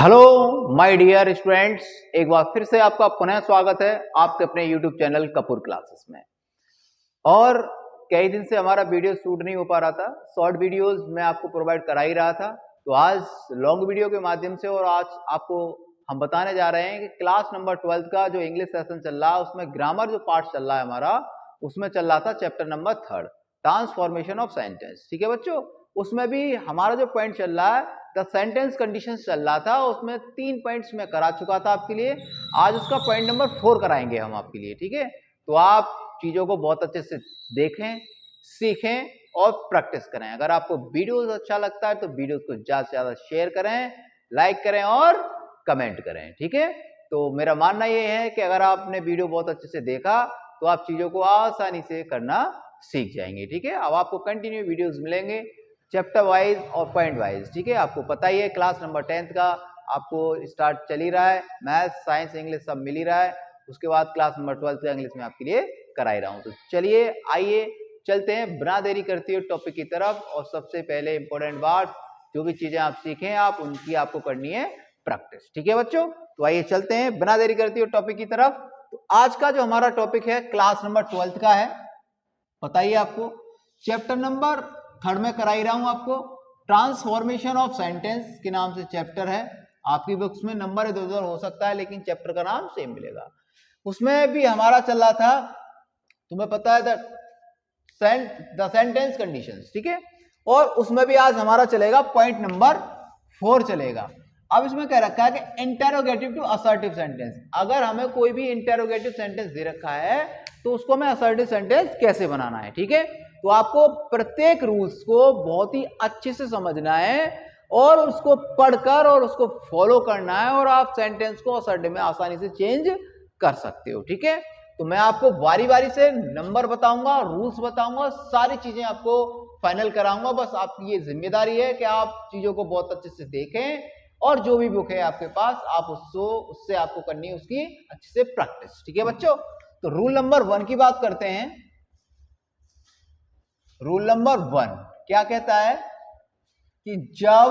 Hello my dear students, एक बार फिर से आपका पुनः स्वागत है आपके अपने यूट्यूब चैनल कपूर क्लासेस में। और कई दिन से हमारा वीडियो शूट नहीं हो पा रहा था, शॉर्ट वीडियोस मैं आपको प्रोवाइड करा ही रहा था। तो आज लॉन्ग वीडियो के माध्यम से और आज आपको हम बताने जा रहे हैं कि क्लास नंबर 12 का जो इंग्लिश सेशन चल रहा है उसमें ग्रामर जो पार्ट चल रहा है हमारा, उसमें चल रहा था chapter number 3 transformation of sentence. ठीक है बच्चों, उसमें भी हमारा जो पॉइंट चल रहा है द सेंटेंस कंडीशंस चल रहा था, उसमें 3 पॉइंट्स मैं करा चुका था आपके लिए। आज उसका पॉइंट नंबर 4 कराएंगे हम आपके लिए। ठीक है, तो आप चीजों को बहुत अच्छे से देखें, सीखें और प्रैक्टिस करें। अगर आपको वीडियोस अच्छा लगता है तो वीडियोस को ज्यादा से ज्यादा शेयर करें, लाइक करें और कमेंट करें। ठीक है, तो मेरा मानना यह है कि अगर आपने वीडियो बहुत अच्छे से देखा तो आप चीजों को आसानी से करना सीख जाएंगे। ठीक है, अब आपको कंटिन्यू वीडियोस मिलेंगे चैप्टर वाइज और पॉइंट वाइज। ठीक है, आपको पता ही है क्लास नंबर 10 का आपको स्टार्ट चल ही रहा है, मैथ साइंस इंग्लिश सब मिल ही रहा है। उसके बाद क्लास नंबर 12 का इंग्लिश में आपके लिए करा ही रहा हूं। तो चलिए आइए चलते हैं बिना देरी करते हुए टॉपिक की तरफ। और सबसे पहले इंपॉर्टेंट बात, जो भी चीजें आप सीखें आप उनकी आपको करनी है प्रैक्टिस। ठीक है बच्चों, तो आइए चलते हैं बिना देरी करते हुए टॉपिक की तरफ। तो आज का जो हमारा टॉपिक है क्लास नंबर 12 का है, बताइए आपको चैप्टर नंबर 3 में कराई रहा हूं आपको, ट्रांसफॉर्मेशन ऑफ सेंटेंस के नाम से चैप्टर है। आपकी बुक्स में नंबर इधर उधर हो सकता है लेकिन चैप्टर का नाम सेम मिलेगा। उसमें भी हमारा चल रहा था, तुम्हें पता है द सेंटेंस कंडीशंस। ठीक है, और उसमें भी आज हमारा चलेगा पॉइंट नंबर 4 चलेगा। अब इसमें कह रखा है कि इंटेरोगेटिव टू असर्टिव सेंटेंस। अगर हमें कोई भी इंटेरोगेटिव सेंटेंस दे रखा है तो उसको हमें असर्टिव सेंटेंस कैसे बनाना है। ठीक है, तो आपको प्रत्येक रूल्स को बहुत ही अच्छे से समझना है और उसको पढ़कर और उसको फॉलो करना है और आप सेंटेंस को असर्टिव में आसानी से चेंज कर सकते हो। ठीक है, तो मैं आपको बारी बारी से नंबर बताऊंगा, रूल्स बताऊंगा, सारी चीजें आपको फाइनल कराऊंगा। बस आपकी ये जिम्मेदारी है कि आप चीजों को बहुत अच्छे से देखें और जो भी बुक है आपके पास आप उससे आपको करनी है उसकी अच्छे से प्रैक्टिस। ठीक है बच्चों, तो रूल नंबर 1 की बात करते हैं। रूल नंबर 1 क्या कहता है कि जब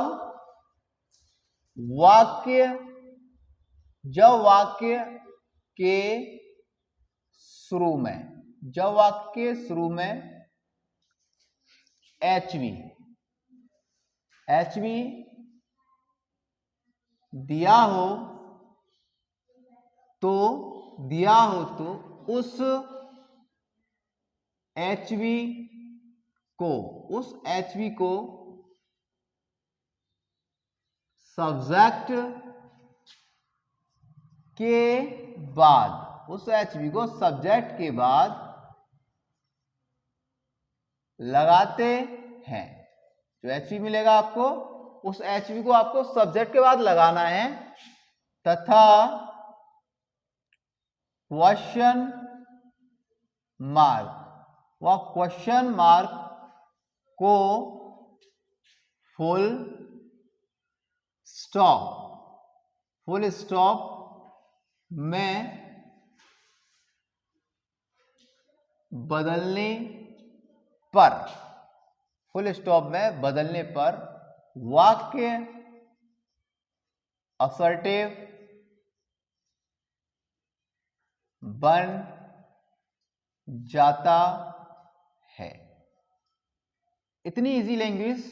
वाक्य के शुरू में एचवी दिया हो तो उस एचवी को सब्जेक्ट के बाद लगाते हैं। जो एचवी मिलेगा आपको, उस एचवी को आपको सब्जेक्ट के बाद लगाना है तथा क्वेश्चन मार्क को फुल स्टॉप में बदलने पर वाक्य असर्टिव बन जाता है। इतनी इजी लैंग्वेज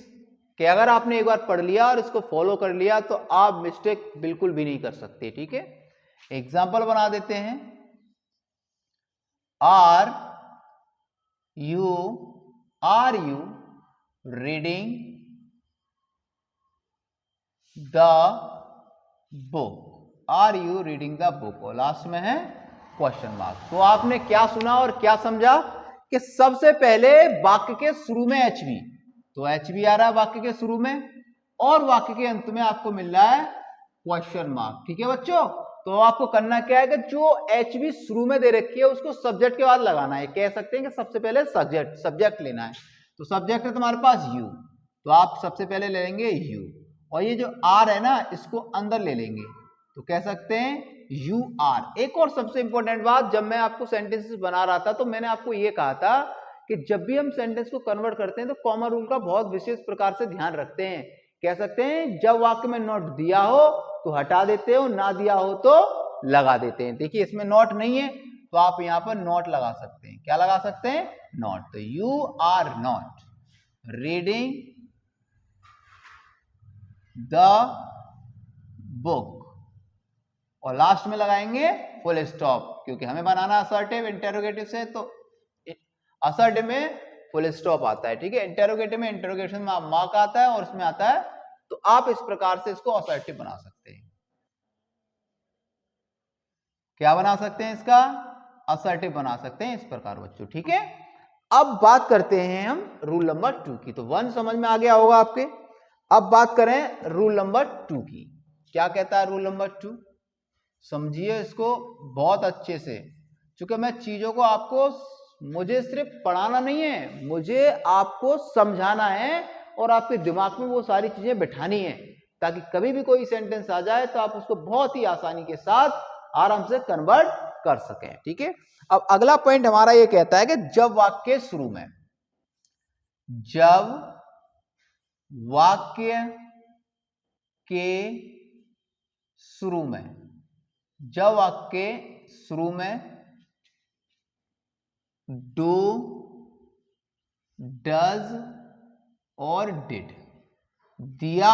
कि अगर आपने एक बार पढ़ लिया और इसको फॉलो कर लिया तो आप मिस्टेक बिल्कुल भी नहीं कर सकते। ठीक है, एग्जाम्पल बना देते हैं। Are you reading the book और लास्ट में है क्वेश्चन मार्क। तो आपने क्या सुना और क्या समझा कि सबसे पहले वाक्य के शुरू में एचवी, तो एचवी आ रहा है वाक्य के शुरू में और वाक्य के अंत में आपको मिल रहा है क्वेश्चन मार्क। ठीक है बच्चों, तो आपको करना क्या है कि जो एचवी शुरू में दे रखी है उसको सब्जेक्ट के बाद लगाना है। कह सकते हैं कि सबसे पहले सब्जेक्ट लेना है। तो सब्जेक्ट है तुम्हारे पास यू, तो आप सबसे पहले ले लेंगे यू और ये जो आर है ना इसको अंदर ले लेंगे, तो कह सकते हैं यू आर। एक और सबसे इंपॉर्टेंट बात, जब मैं आपको सेंटेंसेस बना रहा था तो मैंने आपको ये कहा था कि जब भी हम सेंटेंस को कन्वर्ट करते हैं तो कॉमन रूल का बहुत विशेष प्रकार से ध्यान रखते हैं। कह सकते हैं जब वाक्य में नॉट दिया हो तो हटा देते हो, ना दिया हो तो लगा देते हैं। देखिए इसमें नॉट नहीं है तो आप यहां पर नॉट लगा सकते हैं। क्या लगा सकते हैं? नॉट। तो you are not reading the book, और लास्ट में लगाएंगे फुल स्टॉप, क्योंकि हमें बनाना असर्टिव इंटेरोगेटिव से, तो असर्टिव में फुल स्टॉप आता है, ठीक है। इंटेरोगेटिव में इंटेरोगेशन में मार्क आता है और उसमें आता है, तो आप इस प्रकार से इसको असर्टिव बना सकते हैं। क्या बना सकते हैं इसका? असर्टिव बना सकते हैं इस प्रकार बच्चों, ठीक है। अब बात करते हैं हम रूल नंबर 2 की। तो 1 समझ में आ गया होगा आपके। अब बात करें रूल नंबर 2 की। क्या कहता है रूल नंबर 2? समझिए इसको बहुत अच्छे से, क्योंकि मैं चीजों को आपको, मुझे सिर्फ पढ़ाना नहीं है, मुझे आपको समझाना है और आपके दिमाग में वो सारी चीजें बिठानी है, ताकि कभी भी कोई सेंटेंस आ जाए तो आप उसको बहुत ही आसानी के साथ आराम से कन्वर्ट कर सकें, ठीक है। अब अगला पॉइंट हमारा ये कहता है कि जब वाक्य शुरू में, जब वाक्य के शुरू में, जब वाक्य शुरू में डू, डज और डिड दिया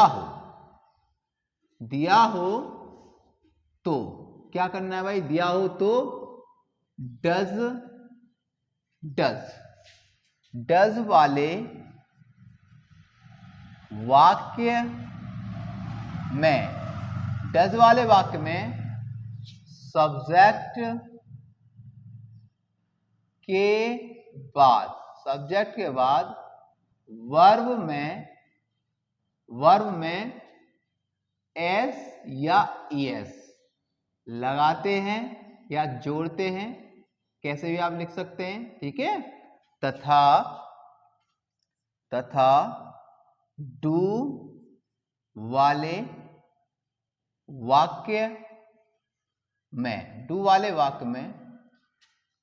हो तो क्या करना है भाई? दिया हो तो डज वाले वाक्य में, डज वाले वाक्य में सब्जेक्ट के बाद, सब्जेक्ट के बाद वर्ब में एस या ईएस लगाते हैं या जोड़ते हैं, कैसे भी आप लिख सकते हैं, ठीक है। तथा डू वाले वाक्य में, डू वाले वाक्य में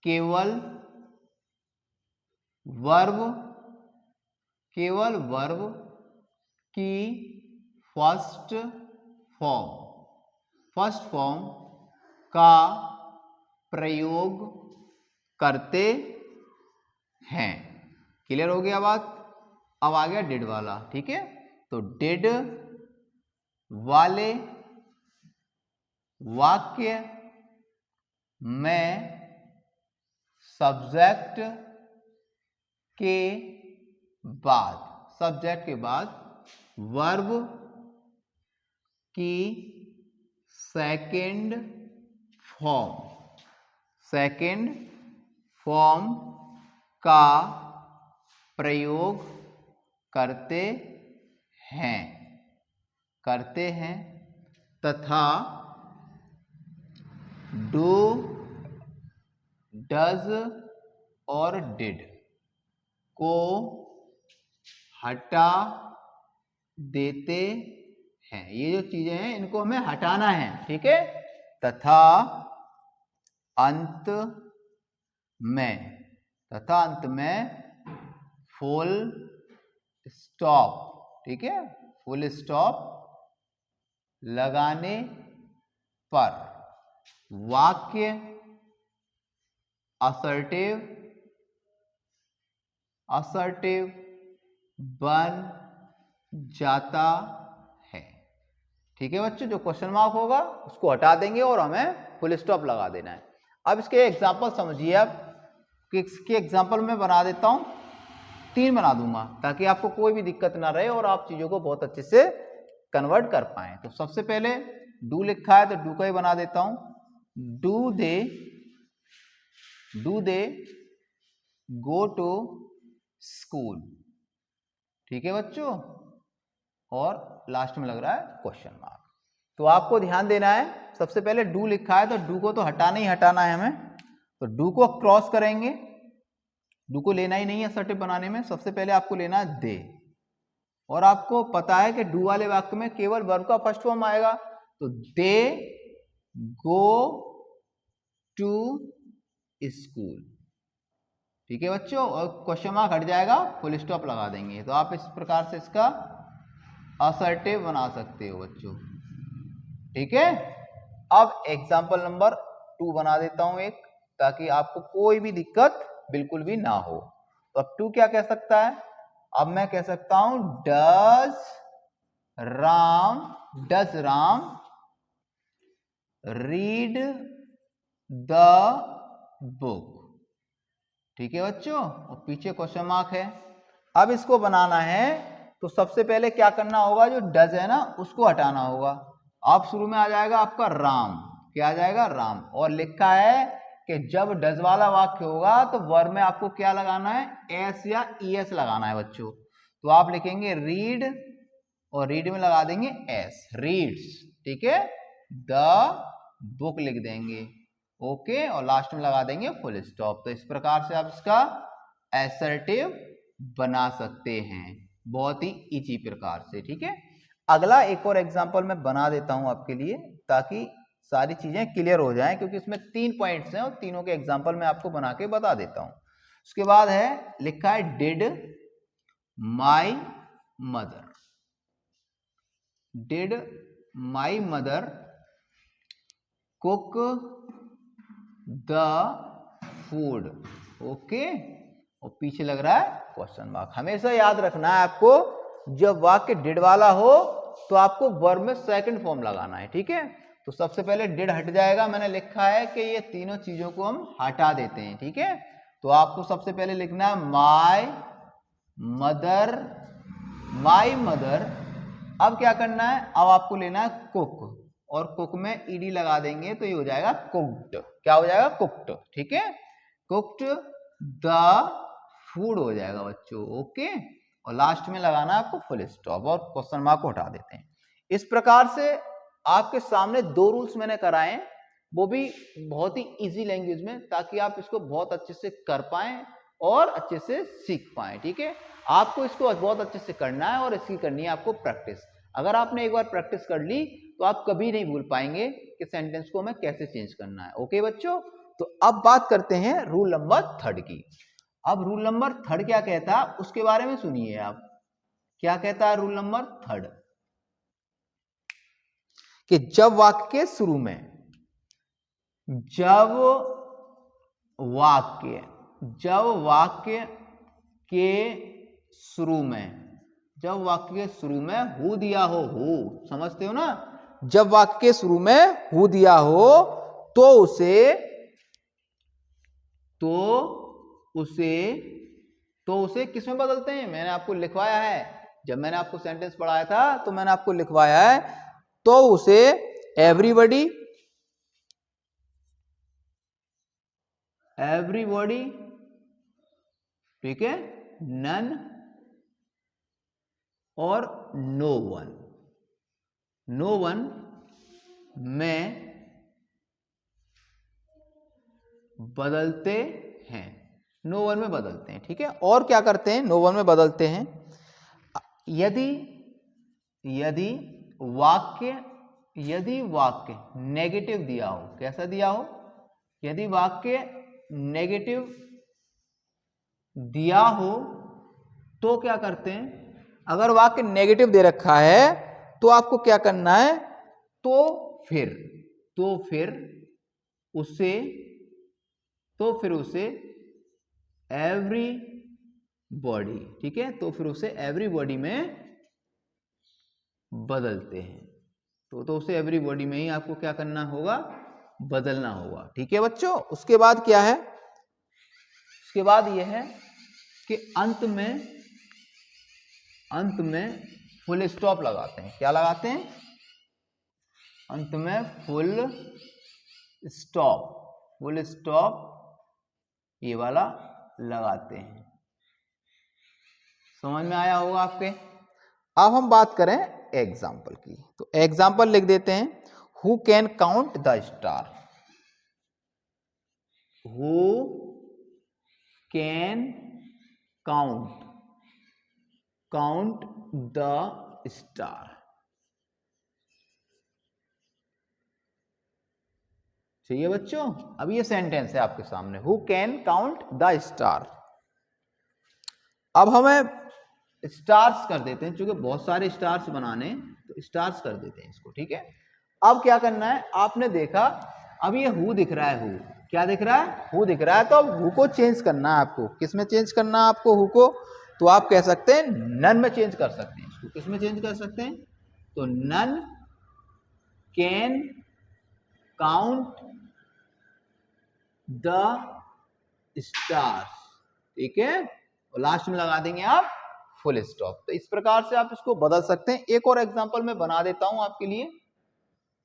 केवल वर्ब की फर्स्ट फॉर्म का प्रयोग करते हैं। क्लियर हो गया बात? अब आ गया डिड वाला, ठीक है। तो डिड वाले वाक्य में सब्जेक्ट के बाद वर्ब की सेकेंड फॉर्म का प्रयोग करते हैं तथा डू, डज और डिड को हटा देते हैं। ये जो चीजें हैं इनको हमें हटाना है, ठीक है। तथा अंत में फुल स्टॉप, ठीक है, फुल स्टॉप लगाने पर वाक्य असर्टिव बन जाता है, ठीक है बच्चों। जो क्वेश्चन मार्क होगा उसको हटा देंगे और हमें फुल स्टॉप लगा देना है। अब इसके एग्जांपल समझिए आप, इसके एग्जांपल में बना देता हूं, 3 बना दूंगा ताकि आपको कोई भी दिक्कत ना रहे और आप चीजों को बहुत अच्छे से कन्वर्ट कर पाए। तो सबसे पहले डू लिखा है तो डू का ही बना देता हूं। Do they go to school, ठीक है बच्चों। और लास्ट में लग रहा है क्वेश्चन मार्क। तो आपको ध्यान देना है, सबसे पहले डू लिखा है तो डू को तो हटाना ही हटाना है हमें। तो डू को क्रॉस करेंगे, डू को लेना ही नहीं है असर्टिव बनाने में। सबसे पहले आपको लेना है दे, और आपको पता है कि डू वाले वाक्य में केवल वर्ब का फर्स्ट फॉर्म आएगा, तो दे गो टू स्कूल, ठीक है बच्चों। और क्वेश्चन मार्क हट जाएगा, फुल स्टॉप लगा देंगे। तो आप इस प्रकार से इसका असर्टिव बना सकते हो बच्चों। ठीक है। अब एग्जाम्पल नंबर 2 बना देता हूं एक, ताकि आपको कोई भी दिक्कत बिल्कुल भी ना हो। तो अब 2 क्या कह सकता है? अब मैं कह सकता हूं does Ram read the book. ठीक है बच्चों, और पीछे क्वेश्चन मार्क है। अब इसको बनाना है तो सबसे पहले क्या करना होगा, जो डज है ना उसको हटाना होगा। अब शुरू में आ जाएगा आपका राम, क्या आ जाएगा? राम। और लिखा है कि जब डज वाला वाक्य होगा तो वर्ब में आपको क्या लगाना है? एस या ईएस लगाना है बच्चों। तो आप लिखेंगे रीड और रीड में लगा देंगे एस, रीड्स। ठीक है, द बुक लिख देंगे, ओके, और लास्ट में लगा देंगे फुल स्टॉप। तो इस प्रकार से आप इसका एसर्टिव बना सकते हैं, बहुत ही इजी प्रकार से। ठीक है, अगला एक और एग्जांपल मैं बना देता हूं आपके लिए, ताकि सारी चीजें क्लियर हो जाएं, क्योंकि इसमें 3 पॉइंट्स हैं और तीनों के एग्जांपल मैं आपको बना के बता देता हूं। उसके बाद है, लिखा है did my mother, did my mother cook the food, okay, और पीछे लग रहा है क्वेश्चन मार्क। हमेशा याद रखना है आपको, जब वाक्य डिड वाला हो तो आपको वर्ब में सेकंड फॉर्म लगाना है। ठीक है, तो सबसे पहले डिड हट जाएगा, मैंने लिखा है कि ये तीनों चीजों को हम हटा देते हैं। ठीक है, तो आपको सबसे पहले लिखना है माई मदर, माई मदर। अब क्या करना है, अब आपको लेना है कुक, और कुक में ईडी लगा देंगे तो ये हो जाएगा कुक्ड। क्या हो जाएगा? कुक्ड। ठीक है, कुक्ड द फूड हो जाएगा बच्चों, ओके, और लास्ट में लगाना है आपको फुल स्टॉप और क्वेश्चन मार्क को हटा देते हैं। इस प्रकार से आपके सामने 2 रूल्स मैंने कराए हैं, वो भी बहुत ही इजी लैंग्वेज में, ताकि आप इसको बहुत अच्छे से कर पाएं और अच्छे से सीख पाएं। ठीक है, आपको इसको बहुत अच्छे से करना है और इसकी करनी है आपको प्रैक्टिस। अगर आपने एक बार प्रैक्टिस कर ली तो आप कभी नहीं भूल पाएंगे कि सेंटेंस को हमें कैसे चेंज करना है। ओके बच्चों, तो अब बात करते हैं रूल नंबर 3 की। अब रूल नंबर 3 क्या कहता है उसके बारे में सुनिए आप। क्या कहता है रूल नंबर 3? कि जब वाक्य के शुरू में, जब वाक्य के शुरू में, जब वाक्य के शुरू में हु दिया हो, हु समझते हो ना, जब वाक्य के शुरू में हु दिया हो तो उसे किस में बदलते हैं? मैंने आपको लिखवाया है, जब मैंने आपको सेंटेंस पढ़ाया था तो मैंने आपको लिखवाया है, तो उसे एवरीबॉडी, ठीक है, नन और नो वन में बदलते हैं, नो वन में बदलते हैं। ठीक है, और क्या करते हैं? नो वन में बदलते हैं यदि वाक्य नेगेटिव दिया हो। कैसा दिया हो? यदि वाक्य नेगेटिव दिया हो तो क्या करते हैं? अगर वाक्य नेगेटिव दे रखा है तो आपको क्या करना है? तो फिर उसे एवरीबॉडी, ठीक है, तो फिर उसे एवरीबॉडी में बदलते हैं। तो उसे एवरीबॉडी में ही आपको क्या करना होगा? बदलना होगा। ठीक है बच्चों, उसके बाद क्या है? उसके बाद यह है कि अंत में फुल स्टॉप लगाते हैं। क्या लगाते हैं? अंत में फुल स्टॉप ये वाला लगाते हैं। समझ में आया होगा आपके? अब हम बात करें एग्जाम्पल की, तो एग्जाम्पल लिख देते हैं, who can count the star, who can count the star. चाहिए बच्चों? अब ये सेंटेंस है आपके सामने, who can count the star. अब हमें स्टार्स कर देते हैं, क्योंकि बहुत सारे स्टार्स बनाने, तो स्टार्स कर देते हैं इसको। ठीक है, अब क्या करना है, आपने देखा अब ये हु दिख रहा है, हु क्या दिख रहा है, हु दिख रहा है, तो अब हु को चेंज करना है आपको। किस में चेंज करना है आपको हु को, तो आप कह सकते हैं नन में चेंज कर सकते हैं इसको। किस में चेंज कर सकते हैं, तो none can count the stars, ठीक है, और लास्ट में लगा देंगे आप फुल स्टॉप। तो इस प्रकार से आप इसको बदल सकते हैं। एक और एग्जांपल मैं बना देता हूं आपके लिए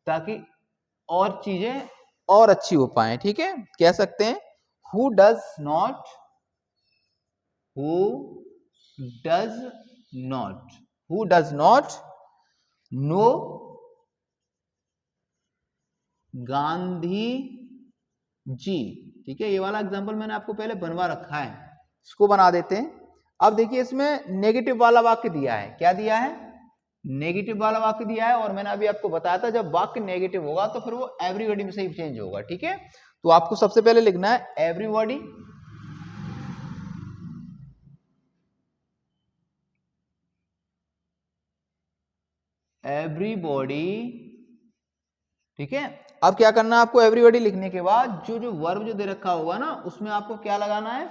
ताकि और चीजें और अच्छी हो पाए, ठीक है। कह सकते हैं who does not know Gandhi ji, ठीक है। ये वाला एग्जांपल मैंने आपको पहले बनवा रखा है, इसको बना देते हैं। अब देखिए इसमें नेगेटिव वाला वाक्य दिया है, क्या दिया है, नेगेटिव वाला वाक्य दिया है, और मैंने अभी आपको बताया था जब वाक्य नेगेटिव होगा तो फिर वो एवरीबॉडी में से ही चेंज होगा, ठीक है। तो आपको सबसे पहले लिखना है एवरीबॉडी, ठीक है। अब क्या करना है आपको, एवरीबॉडी लिखने के बाद जो वर्ब जो दे रखा होगा ना उसमें आपको क्या लगाना है,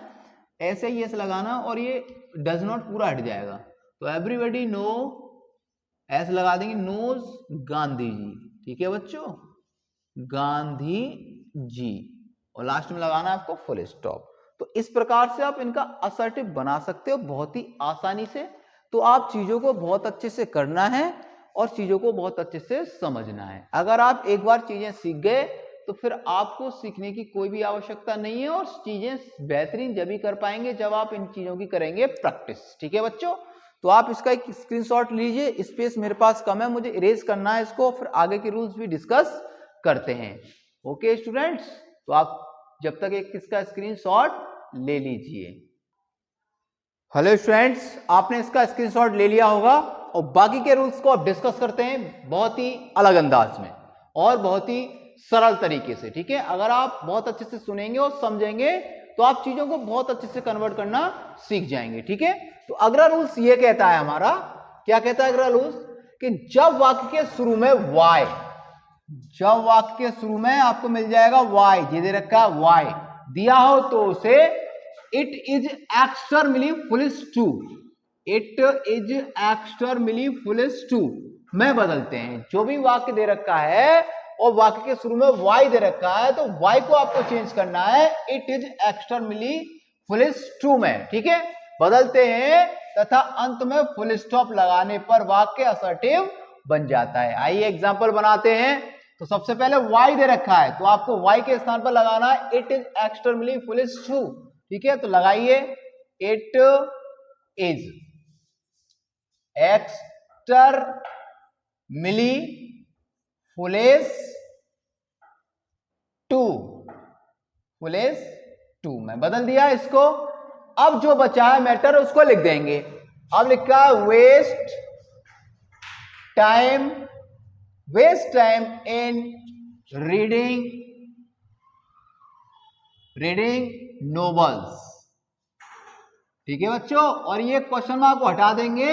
ऐसे ही ऐसे लगाना, और ये डज नॉट पूरा हट जाएगा। तो एवरीबॉडी नो, ऐसे लगा देंगे, नोज गांधी जी, ठीक है बच्चों, गांधी जी, और लास्ट में लगाना है आपको फुल स्टॉप। तो इस प्रकार से आप इनका असर्टिव बना सकते हो बहुत ही आसानी से। तो आप चीजों को बहुत अच्छे से करना है और चीजों को बहुत अच्छे से समझना है। अगर आप एक बार चीजें सीख गए तो फिर आपको सीखने की कोई भी आवश्यकता नहीं है, और चीजें बेहतरीन जब ही कर पाएंगे जब आप इन चीजों की करेंगे प्रैक्टिस, ठीक है बच्चों। तो आप इसका एक स्क्रीनशॉट लीजिए, स्पेस मेरे पास कम है, मुझे इरेज करना है इसको, फिर आगे के रूल्स भी डिस्कस करते हैं। ओके स्टूडेंट्स, तो आप जब तक एक इसका स्क्रीनशॉट ले लीजिए। हेलो स्टूडेंट्स, आपने इसका स्क्रीनशॉट ले लिया होगा, और बाकी के रूल्स को आप डिस्कस करते हैं बहुत ही अलग अंदाज में और बहुत ही सरल तरीके से, ठीक है। अगर आप बहुत अच्छे से सुनेंगे और समझेंगे तो आप चीजों को बहुत अच्छे से कन्वर्ट करना सीख जाएंगे, ठीक है। तो अगला रूल्स ये कहता है हमारा, क्या कहता है अगला रूल्स, कि जब वाक्य के शुरू में वाई, जब वाक्य के शुरू में आपको मिल जाएगा वाई, ये दे रखा है वाई दिया हो तो उसे it is extremely foolish to, it is extremely foolish to में बदलते हैं। जो भी वाक्य दे रखा है और वाक्य के शुरू में वाई दे रखा है तो वाई को आपको चेंज करना है it is extremely foolish to में, ठीक है, बदलते हैं तथा अंत में फुल स्टॉप लगाने पर वाक्य असर्टिव बन जाता है। आइए एग्जांपल बनाते हैं। तो सबसे पहले वाई दे रखा है तो आपको वाई के स्थान पर लगाना है it is extremely foolish to, ठीक है। तो लगाइए it is extremely foolish to, foolish to में बदल दिया इसको। अब जो बचा है मैटर उसको लिख देंगे। अब लिखा है waste time in reading novels, ठीक है बच्चों। और ये क्वेश्चन मार्क को हटा देंगे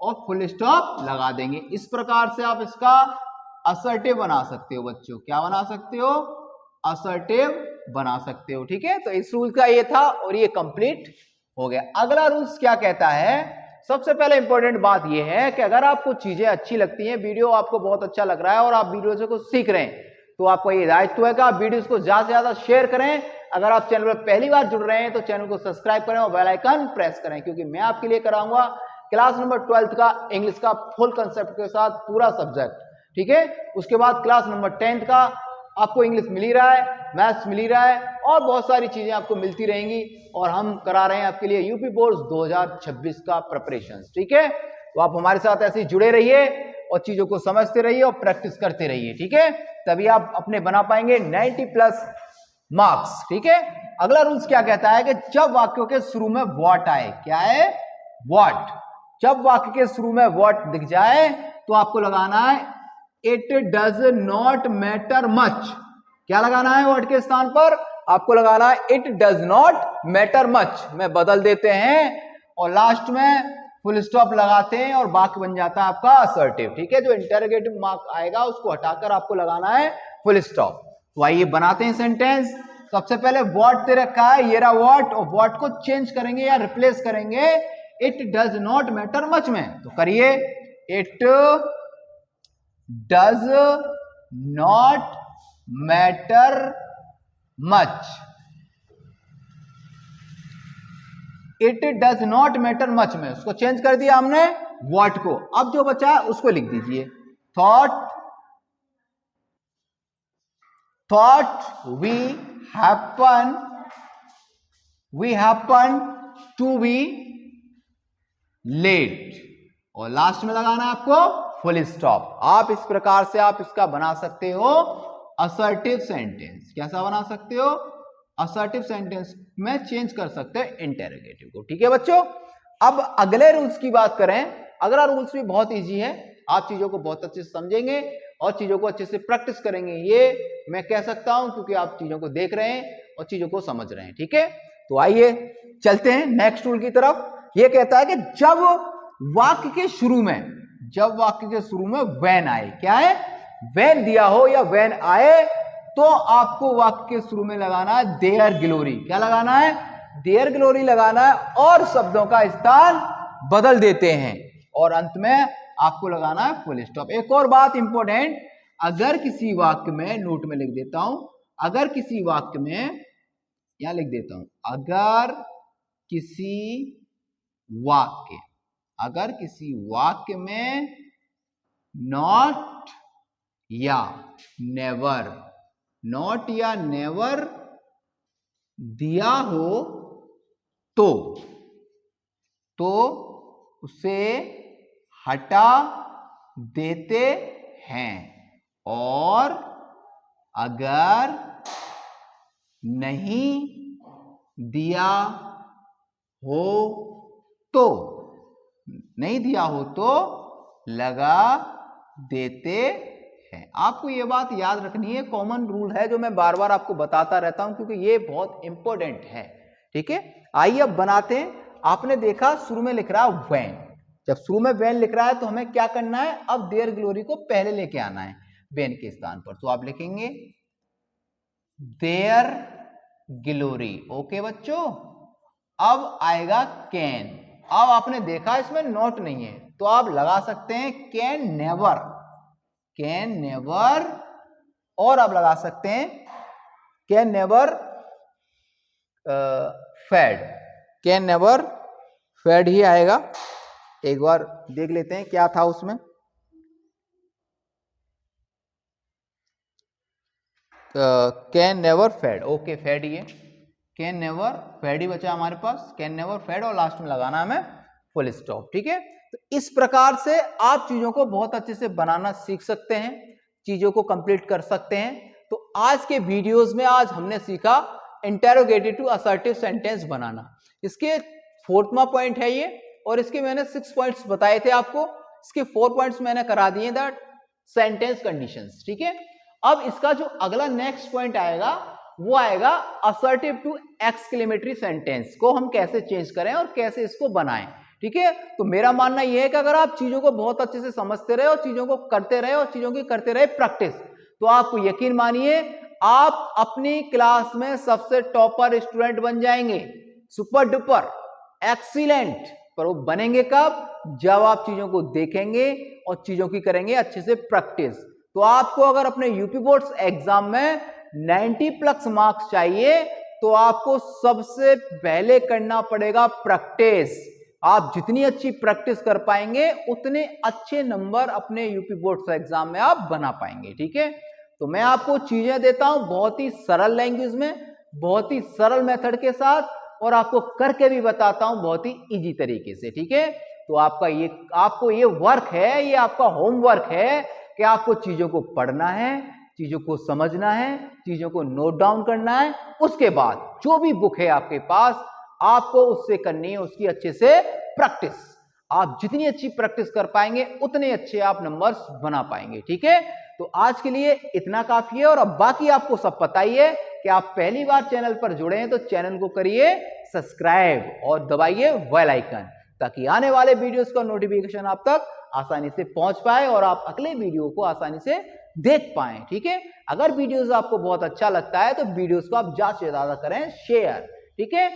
और फुल स्टॉप लगा देंगे। इस प्रकार से आप इसका असर्टिव बना सकते हो बच्चों। क्या बना सकते हो? असर्टिव बना सकते हो, ठीक है। तो इस रूल का ये था और ये कंप्लीट हो गया। अगला रूल्स क्या कहता है? सबसे पहले इंपॉर्टेंट बात ये है कि अगर आपको चीजें अच्छी लगती हैं, वीडियो आपको बहुत अच्छा लग रहा है और आप वीडियो से कुछ सीख रहे हैं, तो आपका ये दायित्व है कि आप वीडियोस को ज्यादा से ज्यादा शेयर करें। अगर आप चैनल पर पहली बार जुड़ रहे हैं तो चैनल को सब्सक्राइब करें और बेल आइकन प्रेस करें, क्योंकि मैं आपके लिए कराऊंगा क्लास नंबर 12 का इंग्लिश का फुल कंसेप्ट के साथ पूरा सब्जेक्ट, ठीक है। उसके बाद क्लास नंबर 10 का आपको इंग्लिश मिल ही रहा है, मैथ्स मिल ही रहा है और बहुत सारी चीजें आपको मिलती रहेंगी। और हम करा रहे हैं आपके लिए यूपी बोर्ड 2026 का प्रिपरेशन, ठीक है। तो आप हमारे साथ ऐसे ही जुड़े रहिए और चीजों को समझते रहिए और प्रैक्टिस करते रहिए, ठीक है। तभी आप अपने बना पाएंगे 90+ मार्क्स, ठीक है। अगला रूल्स क्या कहता है कि जब वाक्यों के शुरू में व्हाट आए, क्या है? व्हाट। जब वाक्य के शुरू में व्हाट दिख जाए तो आपको लगाना है it does not matter much. क्या लगाना है व्हाट के स्थान पर? आपको लगाना है it does not matter much में बदल देते हैं और लास्ट में फुल स्टॉप लगाते हैं और वाक्य बन जाता है आपका असर्टिव। ठीक है, जो इंटरोगेटिव मार्क आएगा उसको हटाकर आपको लगाना है फुल स्टॉप। तो आइए बनाते हैं सेंटेंस। सबसे पहले व्हाट दे रखा है, ये रहा व्हाट, और व्हाट को चेंज करेंगे या रिप्लेस करेंगे it does not matter much में। तो करिए, it does not matter much, it does not matter much में उसको चेंज कर दिया हमने व्हाट को। अब जो बचा है उसको लिख दीजिए, thought we happen to be late, और लास्ट में लगाना है आपको फुल स्टॉप। आप इस प्रकार से आप इसका बना सकते हो असर्टिव सेंटेंस। कैसा बना सकते हो, असर्टिव सेंटेंस में चेंज कर सकते हैं इंटरोगेटिव को। ठीक है बच्चों, अब अगले रूल्स की बात करें। अगला रूल्स भी बहुत इजी है, आप चीजों को बहुत अच्छे से समझेंगे और चीजों को अच्छे से प्रैक्टिस करेंगे, ये मैं कह सकता हूं क्योंकि आप चीजों को देख रहे हैं और चीजों को समझ रहे हैं। ठीक है, तो आइए चलते हैं नेक्स्ट रूल की तरफ। ये कहता है कि जब वाक्य के शुरू में व्हेन आए, क्या है, व्हेन दिया हो या व्हेन आए, तो आपको वाक्य के शुरू में लगाना है देयर ग्लोरी। क्या लगाना है, देयर ग्लोरी लगाना है, और शब्दों का स्थान बदल देते हैं, और अंत में आपको लगाना है फुल स्टॉप। एक और बात इंपॉर्टेंट, अगर किसी वाक्य में, नोट में लिख देता हूं, अगर किसी वाक्य में, यहां लिख देता हूं, अगर किसी वाक्य में नॉट या नेवर दिया हो तो उसे हटा देते हैं, और अगर नहीं दिया हो तो लगा देते हैं। आपको ये बात याद रखनी है, कॉमन रूल है जो मैं बार बार आपको बताता रहता हूं क्योंकि ये बहुत इंपॉर्टेंट है। ठीक है, आइए अब बनाते हैं। आपने देखा शुरू में लिख रहा है व्हेन, जब शुरू में व्हेन लिख रहा है तो हमें क्या करना है, अब देयर ग्लोरी को पहले लेके आना है व्हेन के स्थान पर। तो आप लिखेंगे देयर ग्लोरी। ओके बच्चों, अब आएगा कैन। अब आपने देखा इसमें नॉट नहीं है तो आप लगा सकते हैं कैन नेवर, और आप लगा सकते हैं कैन नेवर फेड ही आएगा। एक बार देख लेते हैं क्या था उसमें। Can never fade, okay fade, ये कैन नेवर फेड ही बचा हमारे पास, कैन नेवर फेड, और लास्ट में लगाना हमें फुल स्टॉप। ठीक है, तो इस प्रकार से आप चीजों को बहुत अच्छे से बनाना सीख सकते हैं, चीजों को कंप्लीट कर सकते हैं। तो आज के वीडियोस में आज हमने सीखा इंटरोगेटिव टू असर्टिव सेंटेंस बनाना। इसके 4वां पॉइंट है ये, और इसके मैंने 6 पॉइंट्स बताए थे आपको, इसके 4 पॉइंट्स मैंने करा दिए दैट सेंटेंस कंडीशंस। ठीक है, अब इसका जो अगला नेक्स्ट पॉइंट आएगा वो आएगा असर्टिव टू एक्सक्लेमेटरी सेंटेंस को हम कैसे चेंज करें और कैसे इसको बनाएं। ठीक है, तो मेरा मानना यह है कि अगर आप चीजों को बहुत अच्छे से समझते रहे और चीजों को करते रहे और चीजों की करते रहे प्रैक्टिस, तो आपको यकीन मानिए आप अपनी क्लास में सबसे टॉपर स्टूडेंट बन जाएंगे, सुपर डुपर एक्सीलेंट। पर वो बनेंगे कब, जब आप चीजों को देखेंगे और चीजों की करेंगे अच्छे से प्रैक्टिस। तो आपको अगर अपने यूपी बोर्ड्स एग्जाम में 90+ मार्क्स चाहिए तो आपको सबसे पहले करना पड़ेगा प्रैक्टिस। आप जितनी अच्छी प्रैक्टिस कर पाएंगे उतने अच्छे नंबर अपने यूपी बोर्ड्स एग्जाम में आप बना पाएंगे। ठीक है, तो मैं आपको चीजें देता हूं बहुत ही सरल लैंग्वेज में, बहुत ही सरल मेथड के साथ, और आपको करके भी बताता हूं बहुत ही इजी तरीके से। ठीक है, तो आपको ये वर्क है, ये आपका होमवर्क है कि आपको चीजों को पढ़ना है, चीजों को समझना है, चीजों को नोट डाउन करना है। उसके बाद जो भी बुक है आपके पास आपको उससे करनी है उसकी अच्छे से प्रैक्टिस। आप जितनी अच्छी प्रैक्टिस कर पाएंगे उतने अच्छे आप नंबर्स बना पाएंगे। ठीक है, तो आज के लिए इतना काफी है, और अब बाकी आपको सब पता ही है कि आप पहली बार चैनल पर जुड़े हैं तो चैनल को करिए सब्सक्राइब और दबाइए बेल आइकन, ताकि आने वाले वीडियोस का नोटिफिकेशन आप तक आसानी से पहुंच पाए और आप अगले वीडियो को आसानी से देख पाएं। ठीक है, अगर वीडियोस आपको बहुत अच्छा लगता है तो वीडियोस को आप ज्यादा से ज्यादा करें शेयर। ठीक है,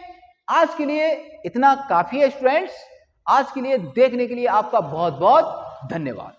आज के लिए इतना काफी है स्टूडेंट्स। आज के लिए देखने के लिए आपका बहुत बहुत धन्यवाद।